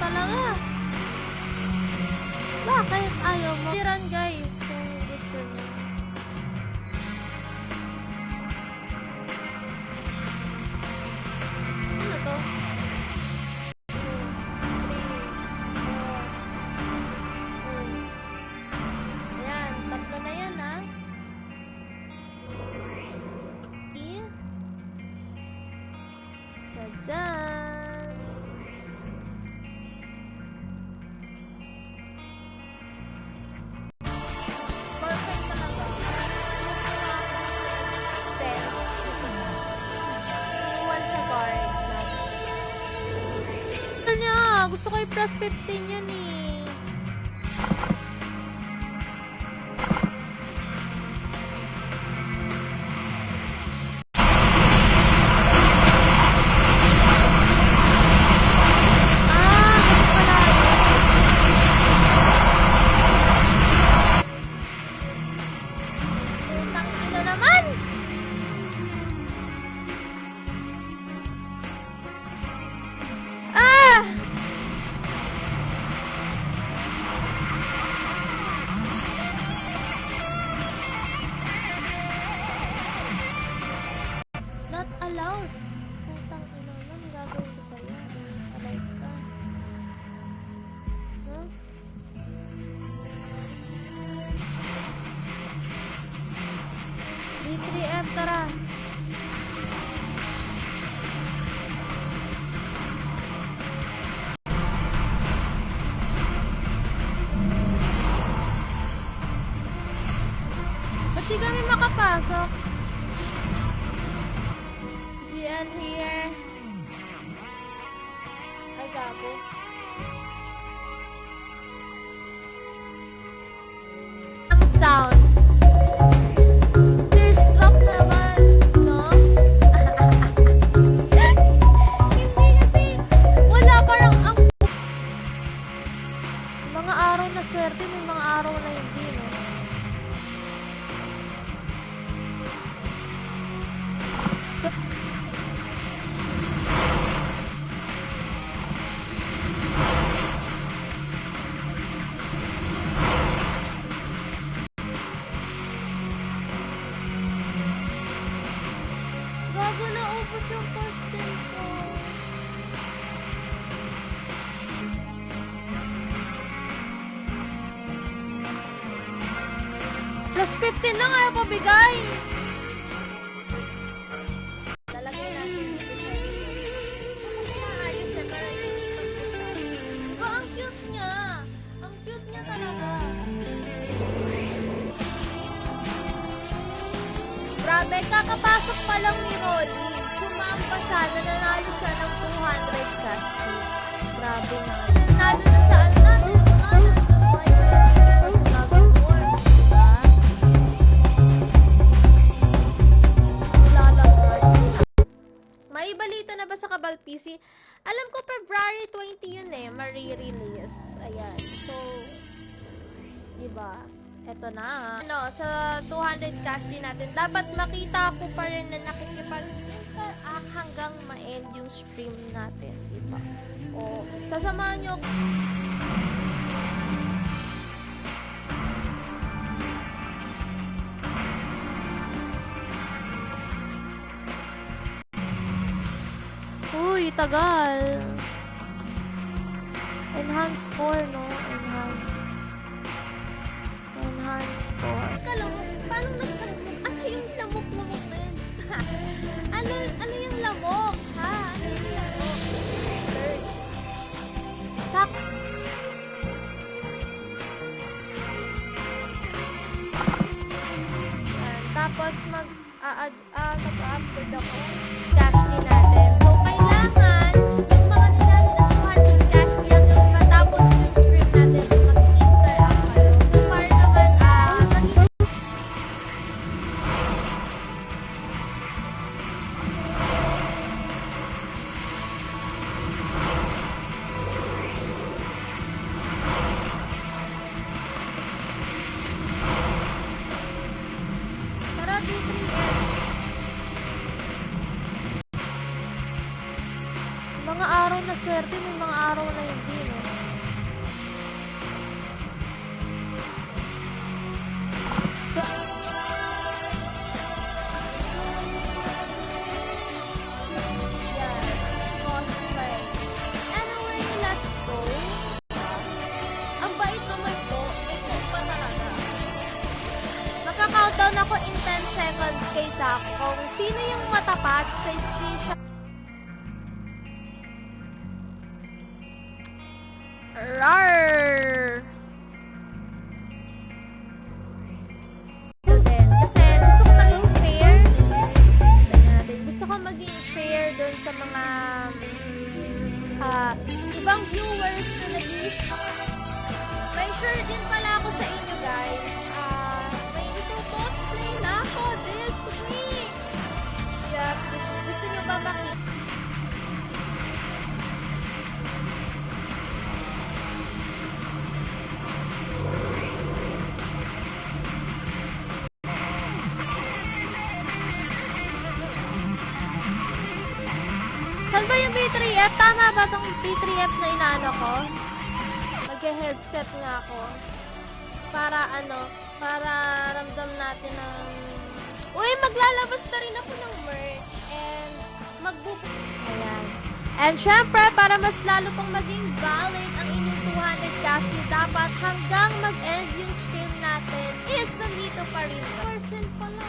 talaga. Bakit ayaw mo? Tiran guys kung gusto niyo. Ano to? 2, 3, 4. Ayan, tatlo na yan ha. Tadaan! Perfect talaga. Set. Iwan sa guard. Ano niya? Gusto ko i-plus 15 yan eh. Not allowed. Putang ina nun, gagawin ko sa'yo. Alive ka. Huh? D3F, tara. Ba't di kami makapasok? GL here. Ay, gago. Ang sounds. Tearstrap naman, no? Hindi kasi, wala parang ang... Mga araw na swerte, may mga araw na hindi, no? Bago na ubos yung posting ko. Plus 15 lang ayaw pabigay. Talagay natin dito sa maayos siya para lilipat ko siya. Diba ang cute niya? Ang cute niya talaga. Grabe, kakapasok pa lang ni Rolly. Sumamba siya, nanalo siya ng 200 cash. Grabe na. Nanalo na sa ano natin. Nanalo na sa Dragon Ball. Diba? Lalagay. May balita na ba sa Kabal PC? Alam ko February 20 yun eh, mari-release. Ayan. So, diba? Eto na. Ano, sa 200 cash din natin, dapat makita ko pa rin na nakikipag-interact hanggang ma-end yung stream natin, diba? O, sasamahan nyo. Uy, tagal. Enhance score, no? Enhance score. Kalamok, paano nagkalamok? Ano yung lamok-lamok na yun? ano yung lamok? Ha? Ano yung lamok? Search. Sak. Yan. Tapos mag-upload ako. Cash din natin. So, kailangan yung mga nanalo na 200 cash hanggang matapos yung stream natin mag-interact kayo. So, para naman tara, D3F. araw na swerte, may mga araw na hindi, no? Cosplay. Anyway, let's go. Ang bait naman po. May po pa talaga. Magka-countdown ako in 10 seconds kay Zach kung sino yung matapat sa screenshot. Rar! Then, kasi gusto ko maging fair. Gusto ko maging fair dun sa mga ibang viewers na may share din pala ako sa inyo, guys. May ito-cosplay na ako this week. Yes, gusto nyo ba makita? Saan ba yung B3F? Tama ba tong B3F na inaano ko? Mag-headset nga ako. Para para ramdam natin ng... Uy, maglalabas na rin ako ng merch. And ayan. And syempre, para mas lalo pang maging valid ang inyong 200 cash, dapat hanggang mag-end yung stream natin is nandito pa rin. Person pala.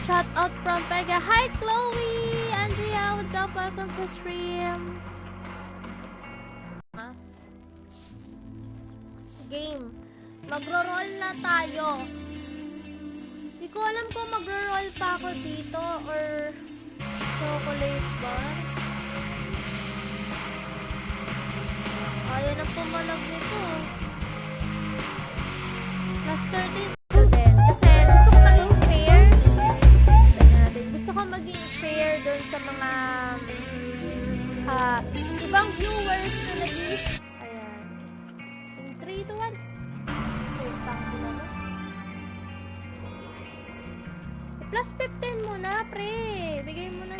Shout out from Pega. Hi, Chloe! Andrea, what's up? Welcome to stream. Game. Magro-roll na tayo. Di ko alam kung magro-roll pa ako dito or chocolate bar. Ayaw na pumalag nito. Plus 13 din. Kasi gusto ko maging fair. Gusto ko maging fair dun sa mga ibang viewers na ayan. In 3, 2, 1. Plus 15 muna, pre. Bigay mo na.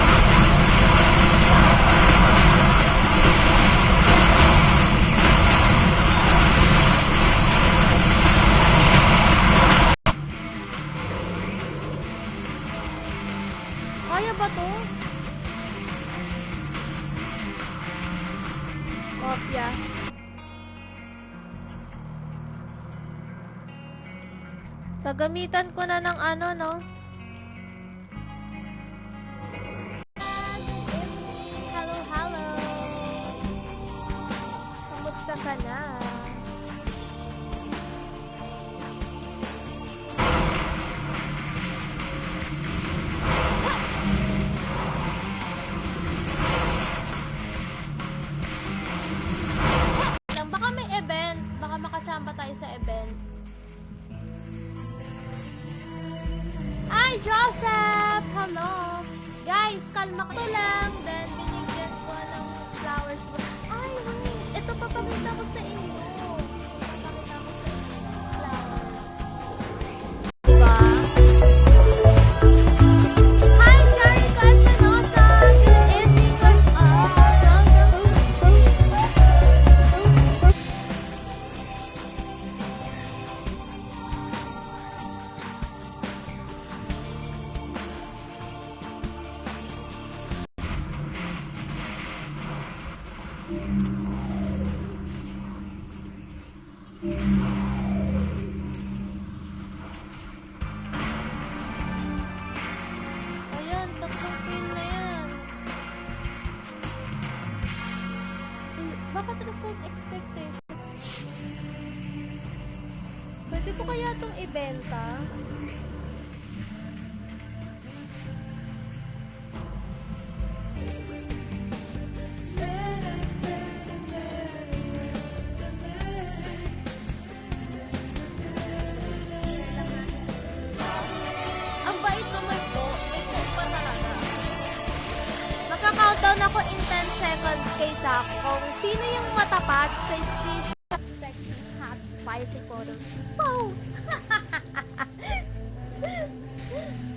Kaya ba to? Kopya. Gagamitan ko na ng ano, no? Hello, hello. Kamusta ka na? Baka may event. Baka makasamba tayo sa event. Hi, Joseph! Hello! Guys, kalma ko lang. Then, binigyan ko ng flowers. Ay, wait! Ito papakita ko sa inyo. Papakita ko sa inyo. Flowers. Diba? Hi, Jerica Espinosa! Good evening, what's up? Welcome to stream. Ayan, tatlong pin na yan. Bakit result expected? Pwede ko kaya itong ibenta? Ang bait naman po. May po pa talaga. Magka-countdown ako in 10 seconds kay Zach kung sino yung matapat sa screenshot. Sexy, hot, spicy photos. Wow!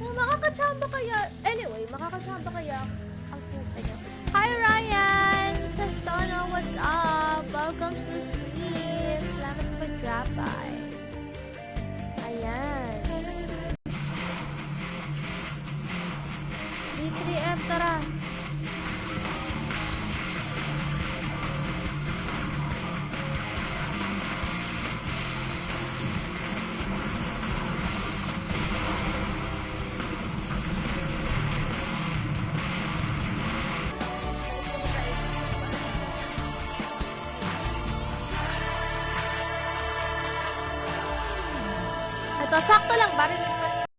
Makakachamba kaya, anyway, makakachamba kaya ang Hi Ryan! Sa Tono, what's up? Welcome to the stream. Salamat sa pag-drop by. Ayan. D3M, tara. Ito, sakto lang ba? Rinig